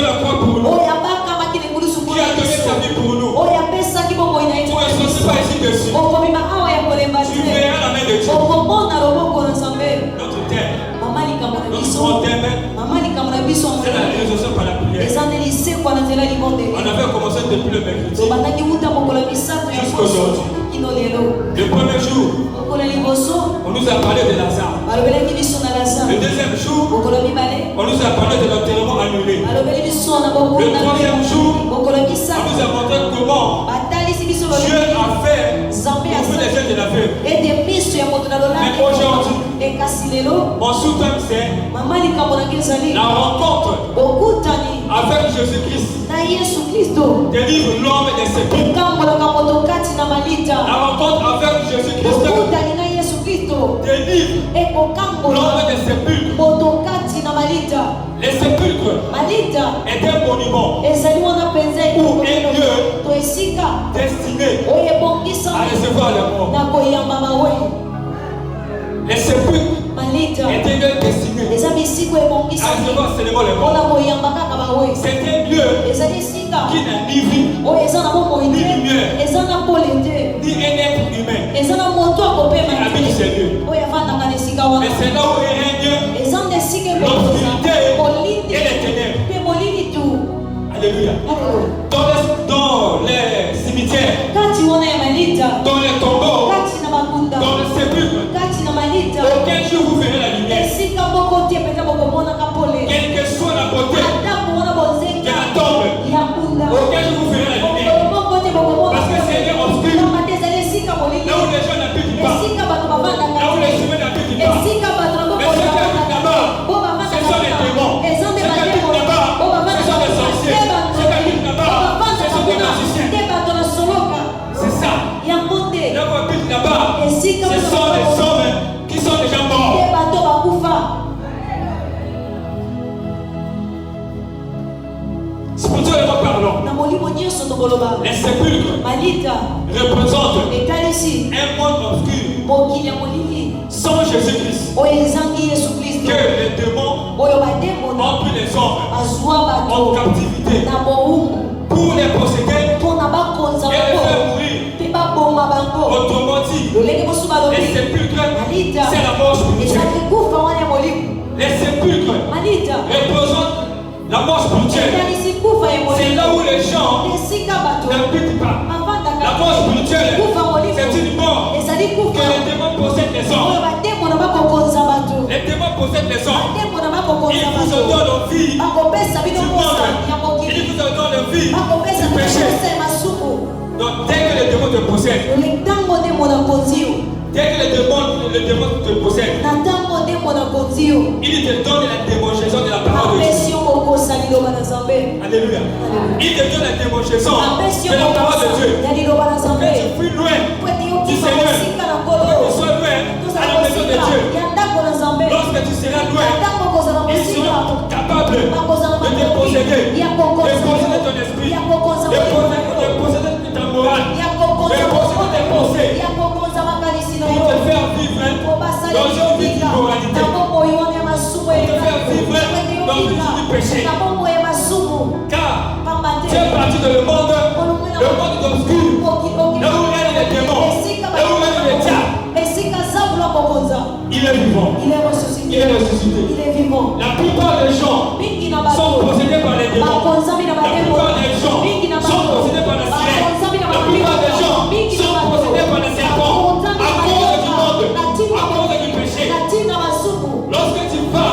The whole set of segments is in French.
la croix pour nous, qui a donné sa vie pour nous. Tu ne seras pas ici dessus. Tu verras la main de Dieu. Notre terre, notre terre, c'est la réalisation par la prière. On avait commencé depuis le mercredi jusqu'à aujourd'hui. Le premier jour, on nous a parlé de Lazare. Le deuxième jour, on nous a parlé de l'enterrement annulé. Le troisième jour, on nous a montré comment Dieu a fait pour les jeunes de la veuve. Mais aujourd'hui, mon sous-thème c'est la rencontre avec Jésus-Christ. Délivre l'homme des sépulcres. La rencontre avec Jésus-Christ délivre l'homme des sépulcres. Les sépulcres est un monument ou un lieu destiné à recevoir les morts. Les sépulcres est un lieu destiné à recevoir seulement les morts. C'est un lieu qui n'a ni vie, ni lumière, ni un être humain qui habite ces lieux. Mais c'est là où règne l'obscurité et les ténèbres. Alléluia. Dans les cimetières, dans les tombeaux, dans les sépulcres, aucun jour vous verrez la lumière. Quelle que soit la beauté de la tombe, aucun jour vous verrez la lumière. Parce que c'est un lieu obscur. Là où les gens n'habitent pas, là où les humains n'habitent pas. Mais ceux qui habitent là-bas, ce sont les démons. Ceux qui habitent là-bas, ce sont les sorciers. Ceux qui habitent là-bas, ce sont des magiciens. C'est ça. Là où habitent là-bas, ce sont les hommes qui sont déjà morts. Spirituellement parlant, les sépulcres représentent un monde obscur sans Jésus-Christ. Que les démons ont pris les hommes en captivité pour les posséder et les faire mourir. Autrement dit, les sépulcres, c'est la mort spirituelle. Les sépulcres représentent la mort spirituelle. C'est là où les gens n'habitent pas. La mort spirituelle, c'est une mort que les démons possèdent les hommes. Les démons possèdent les hommes. Ils vous donnent la vie du monde. Ils vous donnent la vie du péché. Donc dès que les démons te possèdent, dès que les démons te possèdent, il te donne la démonstration de la parole de Dieu. Alléluia. Il te donne la démonstration de la parole de Dieu. Que tu fuis loin du Seigneur, que tu sois loin à la maison de Dieu. Lorsque tu seras loin, ils seront capables de te posséder, de posséder ton esprit, de posséder ta morale, de posséder tes pensées, pour te faire vivre dans une vie d'immoralité, pour te faire vivre dans une vie du péché. Car tu es parti de le monde obscur, là où règnent les démons, là où règnent les diables. Il est vivant. Il est ressuscité. Il est vivant. La plupart des gens sont possédés par les démons. La plupart des gens sont possédés par la sirène. La plupart des gens sont possédés par les serpents. À cause du monde, à cause du péché. Lorsque tu vas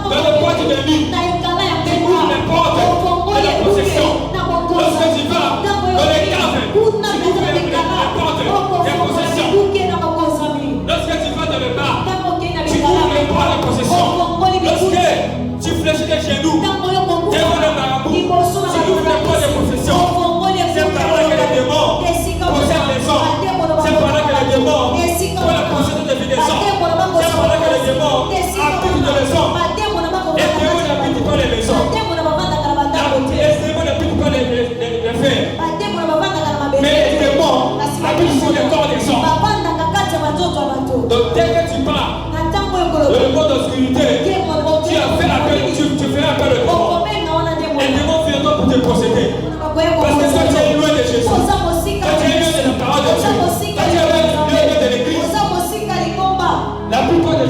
dans le boîte de nuit, tu ouvres les portes de la possession. Lorsque tu vas dans les caves, tu ouvres les portes des possessions. Lorsque tu vas dans le bar, tu ouvres les portes de possession. Lorsque tu fléchis les genoux devant le marabout, tu ouvres les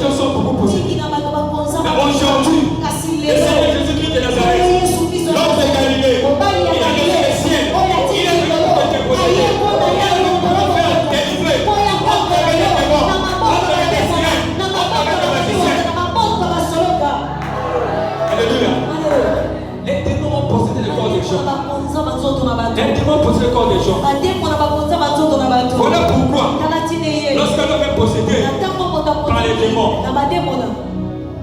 gens sont beaucoup possédés. Mais aujourd'hui, le Seigneur Jésus-Christ de Nazareth, l'homme de Galilée, il a donné les siens. Il est venu pour te posséder. Il est venu pour te faire délivrer. Entraver les démons, entraver les sirènes, entraver les magiciens. Alléluia. Les démons ont possédé le corps des gens. Les démons possèdent le corps des gens. Voilà pourquoi, lorsque l'homme est possédé par les démons,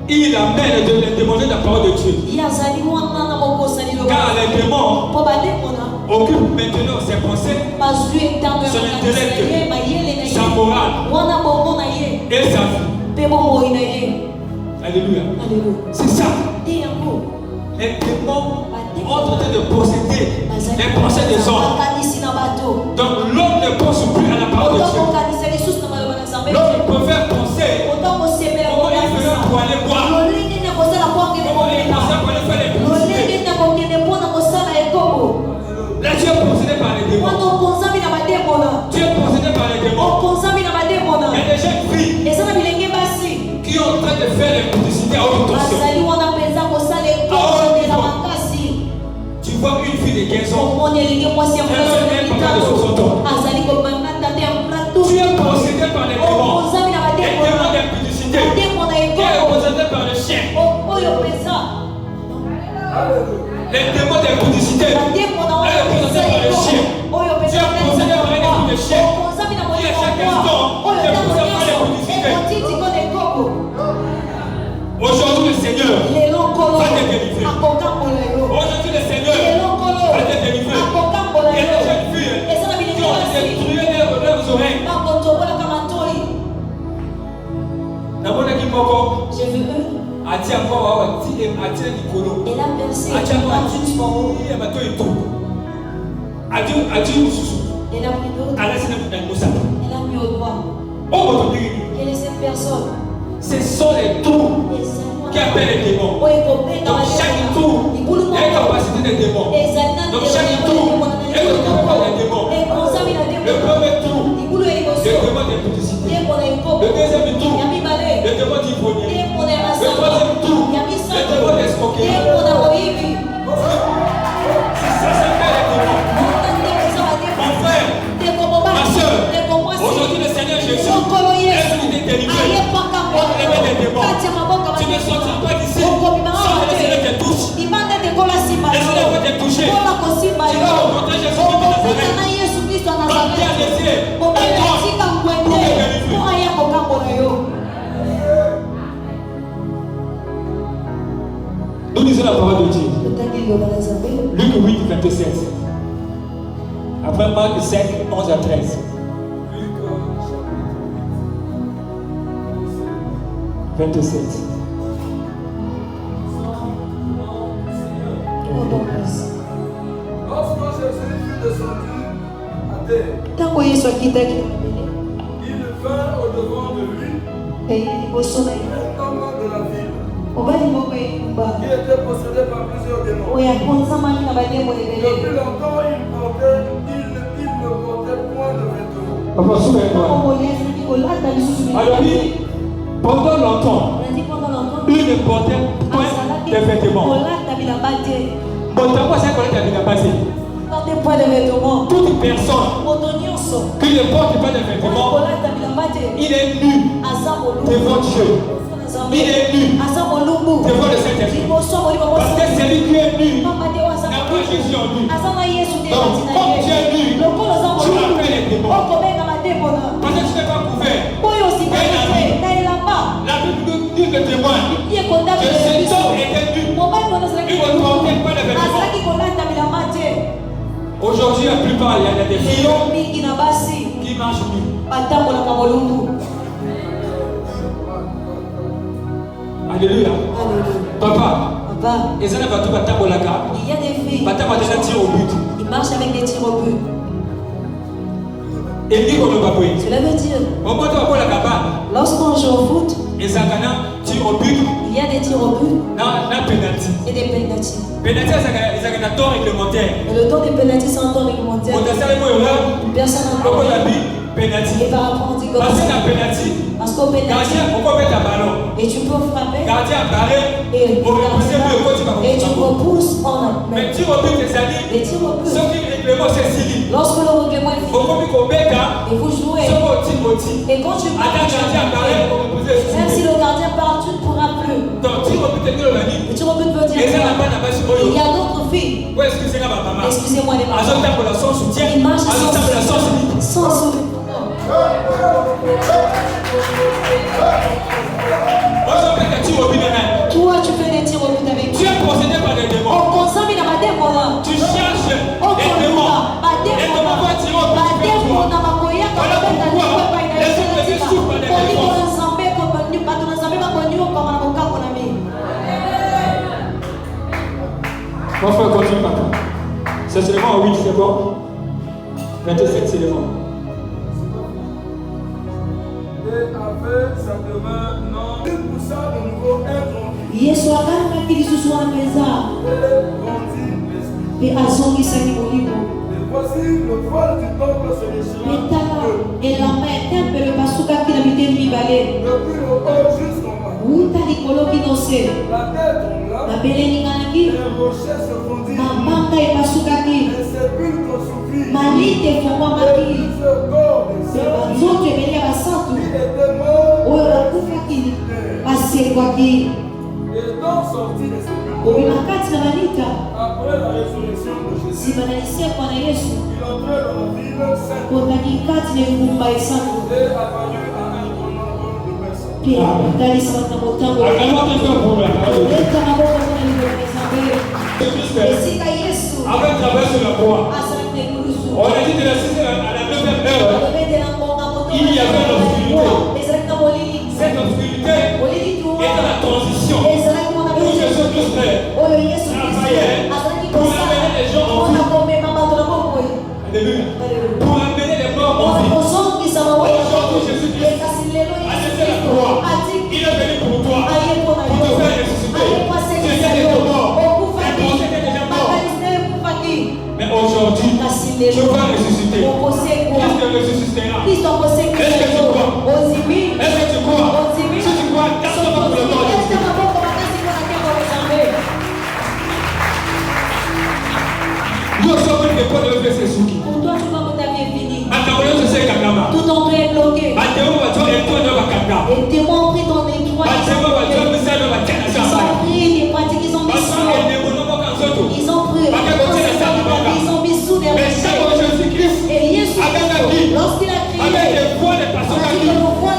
il amène les démons de la parole de Dieu. Car les démons occupent maintenant ses pensées, son intellect, sa morale et sa vie. Alléluia. C'est ça. Les démons ont tenté de posséder les pensées des hommes. Donc l'homme ne pense plus à la parole de Dieu. L'homme préfère penser comment il ferait pour aller boire, comment il pensait pour aller faire les publicités. Là tu es possédé par les démons. Tu es possédé par les démons. Il y a des jeunes filles qui ont en train de faire les publicités à haute tension. Tu vois une fille de 15 ans, elle a pas de 60 ans. Tu es possédé par les démons. Les démons d'impudicité. Tu es possédé par le chien. Les démons d'impudicité. Elle est possédée par le chien. Tu es possédé par un esprit de chien qui à chaque instant te pousse à faire l'impudicité. Aujourd'hui le Seigneur va te délivrer. Aujourd'hui le Seigneur va te délivrer. Il y a des jeunes filles qui ont été tuées leurs oreilles. J'ai vu eux. Elle a percé elle a pris d'autres. Elle a mis au doigt. Quelle est cette personne? Ce sont les trous qui appellent les démons. Donc chaque trou est une capacité des démons. Donc chaque trou est le pouvoir des démons. Le premier trou, le démon d'impudicité. Le deuxième trou, le démon d'ivrognerie. Le troisième trou, le démon d'escroquerie. C'est ça, ça fait les démons. Mon frère, ma soeur, aujourd'hui le Seigneur Jésus est venu te délivrer. Les démons. Tu ne sortiras pas d'ici sans que le Seigneur te touche. Le Seigneur va te toucher. Tu vas rencontrer Jésus-Christ de Nazareth. Donc viens laisser pour te délivrer. Nous lisons la parole de Dieu. Luc 8, 27. Après Marc 5, 11 à 13. 27. Lorsque Jésus fut descendu à terre, il vint au-devant de lui un homme de la ville qui était possédé par plusieurs démons. Depuis longtemps, il ne portait point de vêtements. Alors pendant longtemps, il ne portait point de vêtements. Toute personne qui ne porte pas de vêtements, il est nu devant Dieu. Il est nu devant le Saint-Esprit. Parce que celui qui est nu n'a pas Jésus en lui. Donc, comme tu es nu, tu appelles les démons. Parce que tu n'es pas couvert. La Bible nous dit le témoin que cet homme était nu. Il ne portait pas de vêtements. Aujourd'hui, la plupart, il y a des filles qui marchent nues. Alléluia. Papa, il y a des filles qui marchent avec des tirs au but. Cela veut dire, lorsqu'on joue au foot, il y a des tirs au but et des pénaltys. Et le temps des pénaltys, c'est un temps réglementaire. Une personne n'a pas. Et par rapport au parce Gardien, on peut mettre un ballon. Et tu peux frapper. Gardien barré. Et tu repousses en mais tir au but, les amis. Les tirs au but. Ce qui est règlement, c'est Sili. Lorsque le règlement est fini. Et vous jouez. Et quand tu même si le gardien part, tu ne pourras plus. Donc, tir au but, le tir au but veut dire il y a d'autres filles. Excusez-moi les parents. Il marche sans soutien. Toi, tu fais des tirs au but avec tu es possédé par des démons. Tu cherches les démons. Les démons vont tirer au but. Voilà pourquoi les autres souffrent par des démons. Mon frère, continue, papa. C'est seulement 8, c'est bon. 27, c'est le bon. Et avec sa demeure, non, 1% de nouveau est grandi. Yesu akana kilisusu na meza. Et azongisa libolimo. Et voici le vol du temple se déchira. Et la main temple basuka kila miteni mibale. Depuis le haut jusqu'en bas. Uta likolo kinose. La terre tomba. Na beleni nganaki. Les rochers se fondirent. Mambanga epasukaki. Les sépulcres s'ouvrirent. Malite efungwamaki. Nzoto ebeli ya basantu oyo bakufaki basekwaki obima kati na malita nsima na lisekwa na yesu akotaki kati na engumba esantu mpe akalisaka na motango leta maboko na liboko ezambe esika yesu asalaki na ekulusu il y avait l'obscurité. Cette obscurité était la transition où Jésus-Christ travaillait pour amener les gens en vie. Alléluia. Pour amener les morts en vie. Aujourd'hui, Jésus-Christ a laissé la croix. Il est venu pour toi, pour te faire ressusciter. Tu étais déjà mort. Les pensées étaient déjà morts. Mais aujourd'hui, tu vas ressusciter. Christ te ressuscitera. Est-ce que tu crois? Est-ce que tu crois? Si tu crois, casse-toi pour le monde. Nous sommes une époque de faire ses soucis. Pour toi, tu vois que ta vie est finie. Tout en toi est bloqué. Et tes mots ont pris ton étoile. Ils ont pris les pratiques, ils ont mis sous. Ils ont pris. Ils ont mis sous des rochers. Et Jésus, lorsqu'il a crié, le voile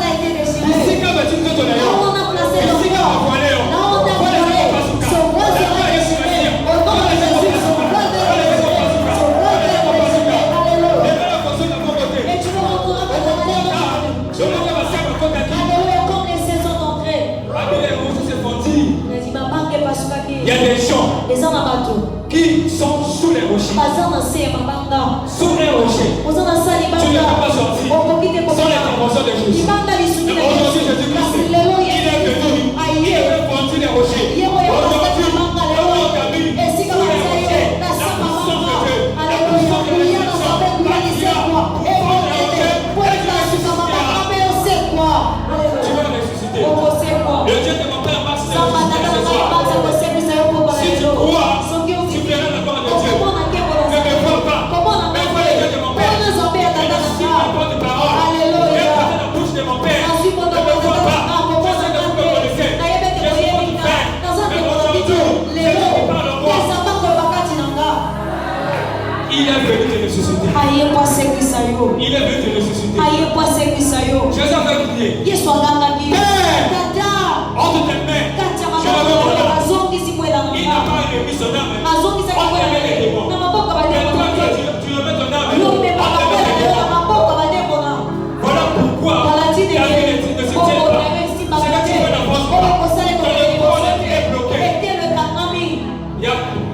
a été déchiré. Là où on a placé le voile, là où on a voilé, son voile sera déchiré. Au nom de Jésus, son voile sera déchiré. Son voile sera déchiré. Alléluia. Et tu me rentreras dans ta terre. Alléluia, comme les saisons d'entrée. Il y a des gens qui sont sous les rochers. Sous les rochers. Tu ne peux pas sortir sans l'intervention de Jésus. Mais aujourd'hui, Jésus-Christ, il est venu. Il est venu les rochers. Aujourd'hui, dans mon cabine, sous les rochers, la puissance de Dieu, la puissance de Dieu, tu vas ressusciter. Le Dieu de mon père Max, si tu crois, tu verras la gloire de Dieu. Ne me vois pas. Mais vois le Dieu de mon père. Il a su ma bonne parole. Il a porté la bouche de mon père. Ne me vois pas. Je sais que vous me connaissez. Je suis votre père. Mais aujourd'hui, c'est lui qui parle au roi. Il est venu te ressusciter. Il est venu te ressusciter. Jésus avait crié. Père, entre tes mains, je le veux mon âme. Il n'a pas remis son âme. On te met les démons. Mais toi, tu remets ton âme. On te met les démons. Voilà pourquoi la vie ne se tient pas. C'est que tu veux n'avances pas. Ton épaule est bloquée.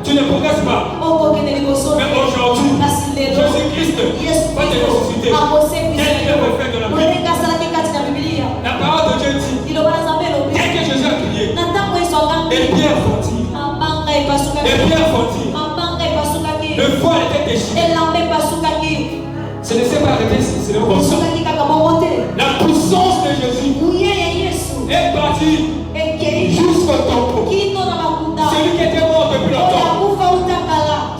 Tu ne progresses pas. Mais aujourd'hui, Jésus-Christ va te ressusciter. Quel qu'il est le fait de la vie. La parole de Dieu dit, dès que Jésus a crié, les pierres fondirent. Les pierres fondirent. Le voile était déchiré. Ce ne s'est pas arrêté, c'est le ressort. La puissance de Jésus sorti jusqu'au tombeau. Celui qui était mort depuis longtemps.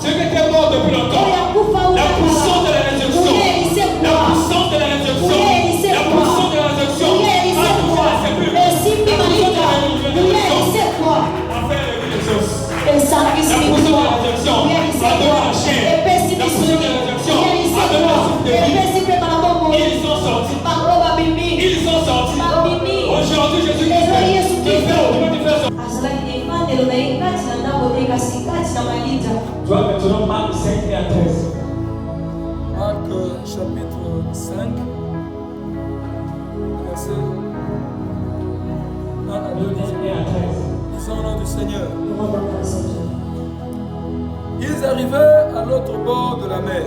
Celui qui était mort depuis longtemps. La puissance de la résurrection. La puissance de la résurrection. La puissance de la résurrection. A touché la sépulcre. La puissance de la résurrection. A fait lever les os. La puissance de la résurrection. A donné la chair. La puissance de la résurrection. A donné la souffle de vie. Ils sont sortis. Ils sont sortis. Aujourd'hui, Jésus-Christ te fait sortir. Tu vois maintenant Marc 5 et à 13. Marc chapitre 5, verset 1 à 2 et à 13. Disons au nom du Seigneur. Ils arrivaient à l'autre bord de la mer,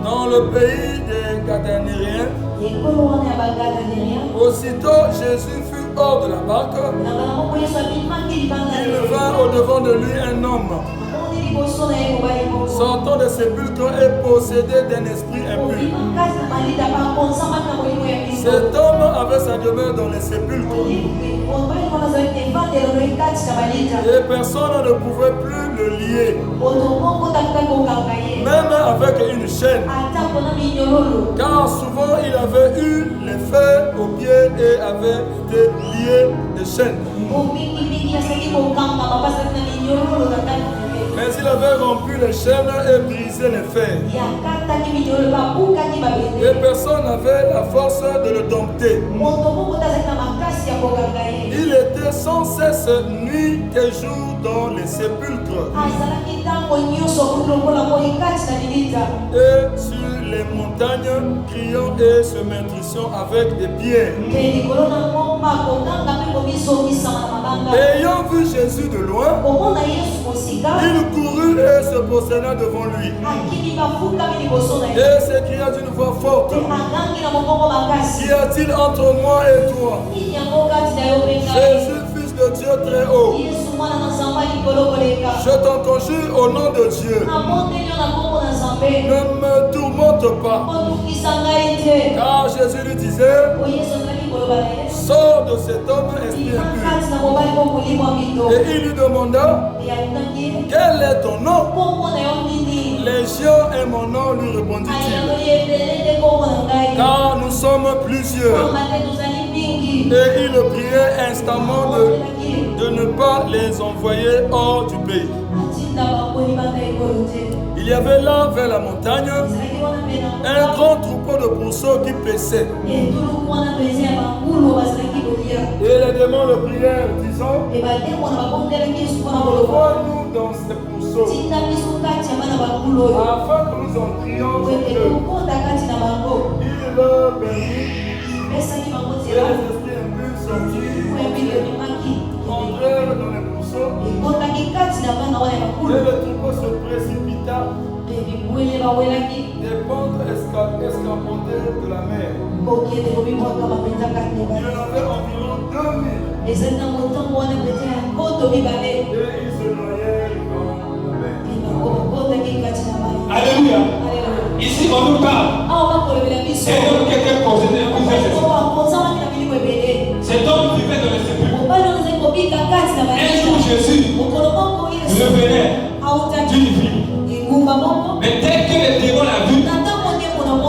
dans le pays des Gadanéens. Aussitôt Jésus fut hors de la barque. Il vint au-devant de lui un homme, sortant des sépulcres et possédé d'un esprit impur. Cet homme avait sa demeure dans les sépulcres. Et personne ne pouvait plus le lier, même avec une chaîne, car souvent il avait eu les fers aux pieds et avait été lié de chaînes. Mais il avait rompu les chaînes et brisé les fers. Et personne n'avait la force de le dompter. Il était sans cesse nuit et jour dans les sépulcres. Et sur les montagnes, criant et se maîtrissant avec des pierres. Ayant vu Jésus de loin, il courut et se prosterna devant lui. Et s'écria d'une voix forte: Qu'y a-t-il entre moi et toi, Jésus, Fils de Dieu très haut? Je t'en conjure au nom de Dieu, ne me tourmente pas. Car Jésus lui disait: Sors de cet homme esprit impur. Et il lui demanda: Quel est ton nom? Légion est mon nom, lui répondit-il, car nous sommes plusieurs. Et il priait instamment de ne pas les envoyer hors du pays. Il y avait là, vers la montagne, un grand troupeau de pourceaux qui paissaient. Et les démons le prièrent, disant: envoie-nous dans ces pourceaux, afin que nous entrions en eux. Il leur permit, et les esprits impurs sortirent, entrèrent dans les pourceaux, et le troupeau se précipita des pentes escarpentées de la mer. Il y en avait environ 2000. Et ils se noyèrent dans la mer. Alléluia. Ici, on nous parle. C'est l'homme qui était possédé cet homme vivait dans les sépulcres. Un jour, Jésus revenait d'une ville. Mais dès que le démon l'a vu,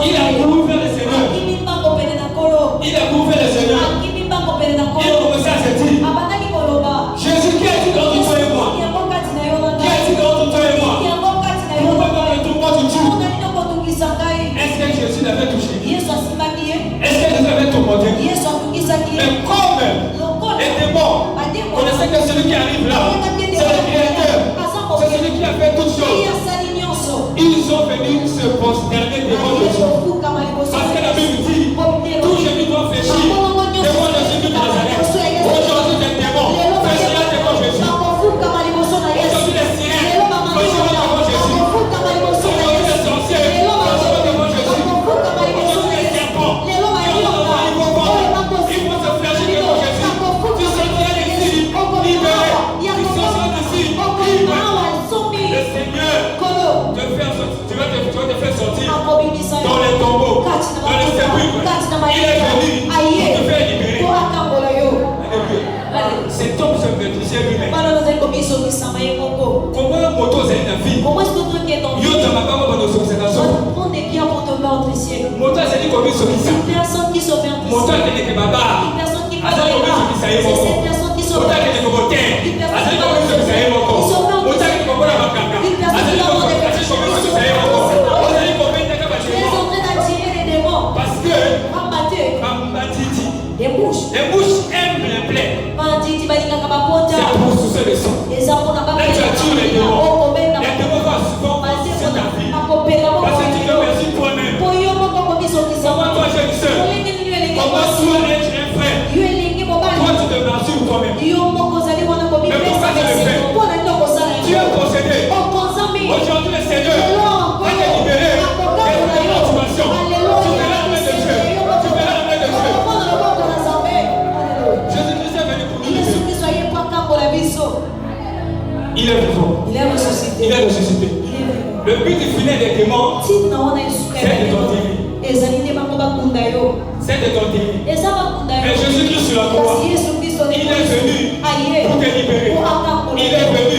il a couru vers le Seigneur. Il a couru vers le Seigneur. Il a commencé à se dire: Jésus, qui a-t-il entre toi et moi? Qui a-t-il entre toi et moi? Pourquoi dans le troupeau tu tues? Est-ce que Jésus l'avait touché? Est-ce que Jésus l'avait tourmenté? Mais comme les démons connaissaient que celui qui arrive là, c'est le Créateur, c'est celui qui a fait toutes choses, ils ont venu se prosterner devant Jésus. Parce que la Bible dit: tout genou doit fléchir devant le Jésus de Nazareth. Aujourd'hui, les démons fléchiront devant Jésus. Aujourd'hui, les sirènes fléchiront devant Jésus. Aujourd'hui, les sorciers fléchiront devant Jésus. Aujourd'hui, les serpents, ils vont se fléchir devant Jésus. Tu sortiras d'ici libéré. Tu sortiras d'ici libéré. Le Seigneur tu vas te faire sortir dans les tombeaux, dans les sépulcres. Il est venu pour te faire libérer. lui-même. Comment est-ce que tu es dans vie? On est bien pour te mettre ici. Une personne qui se met en Une personne qui parle. C'est cette personne qui se met les mouches aiment les plaies. C'est pour souffler le sang. Là, tu as tué les démons. Les démons vont souvent passer sur ta vie. Parce que tu veux merci toi-même. Comment toi, jeune soeur? Comment toi, être un frère? Toi, tu te rassures toi-même. Mais pourquoi tu le fais? Tu es possédé. Aujourd'hui, le Seigneur va te libérer. Et pour ta motivation. Tu verras la main de Dieu. Tu verras la main de Dieu. Jésus-Christ est venu pour nous libérer. Il est vivant. Il est ressuscité. Le but final des démons, c'est de t'enterrer. C'est de t'enterrer. Mais Jésus-Christ sur la croix, il est venu pour te libérer. Il est venu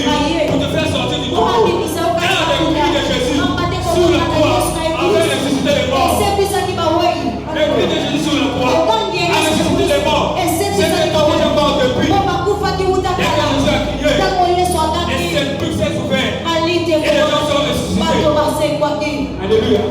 pour te faire sortir du tombeau. Car avec le cri de Jésus sur la croix, avait ressuscité les morts. Le cri de Jésus sur la croix a ressuscité les morts. C'est que ton est mort depuis. Et que Jésus a crié. Et c'est le but s'est ouvert. Et les gens sont ressuscités. Alléluia.